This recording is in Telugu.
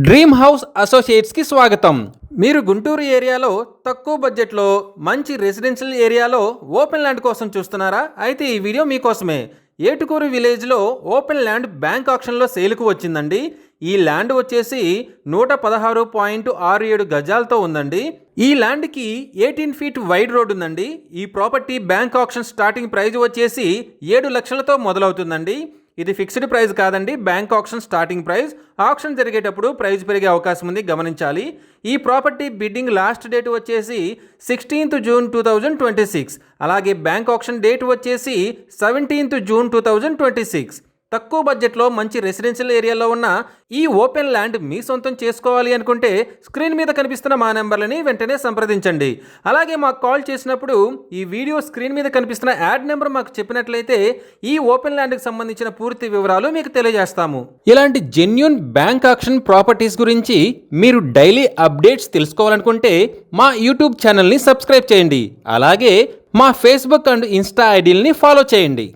డ్రీమ్ హౌస్ అసోసియేట్స్కి స్వాగతం. మీరు గుంటూరు ఏరియాలో తక్కువ బడ్జెట్లో మంచి రెసిడెన్షియల్ ఏరియాలో ఓపెన్ ల్యాండ్ కోసం చూస్తున్నారా? అయితే ఈ వీడియో మీకోసమే. ఏటుకూరు విలేజ్లో ఓపెన్ ల్యాండ్ బ్యాంక్ ఆక్షన్లో సేల్కు వచ్చిందండి. ఈ ల్యాండ్ వచ్చేసి 116.67 గజాలతో ఉందండి. ఈ ల్యాండ్కి 18 ఫీట్ వైడ్ రోడ్ ఉందండి. ఈ property bank auction starting price వచ్చేసి 7 లక్షలతో మొదలవుతుందండి. ఇది ఫిక్స్డ్ ప్రైస్ కాదండి, bank auction starting price. Auction జరిగేటప్పుడు ప్రైస్ పెరిగే అవకాశం ఉంది, గమనించాలి. ఈ ప్రాపర్టీ బిడ్డింగ్ లాస్ట్ డేట్ వచ్చేసి 16th జూన్ 2026. అలాగే బ్యాంక్ ఆక్షన్ డేట్ వచ్చేసి 17th జూన్ 2026. తక్కువ బడ్జెట్లో మంచి రెసిడెన్షియల్ ఏరియాలో ఉన్న ఈ ఓపెన్ ల్యాండ్ మీ సొంతం చేసుకోవాలి అనుకుంటే స్క్రీన్ మీద కనిపిస్తున్న మా నెంబర్లని వెంటనే సంప్రదించండి. అలాగే మాకు కాల్ చేసినప్పుడు ఈ వీడియో స్క్రీన్ మీద కనిపిస్తున్న యాడ్ నెంబర్ మాకు చెప్పినట్లయితే ఈ ఓపెన్ ల్యాండ్కి సంబంధించిన పూర్తి వివరాలు మీకు తెలియజేస్తాము. ఇలాంటి జెన్యూన్ బ్యాంక్ ఆక్షన్ ప్రాపర్టీస్ గురించి మీరు డైలీ అప్డేట్స్ తెలుసుకోవాలనుకుంటే మా యూట్యూబ్ ఛానల్ని సబ్స్క్రైబ్ చేయండి. అలాగే మా ఫేస్బుక్ అండ్ ఇన్స్టా ఐడీలని ఫాలో చేయండి.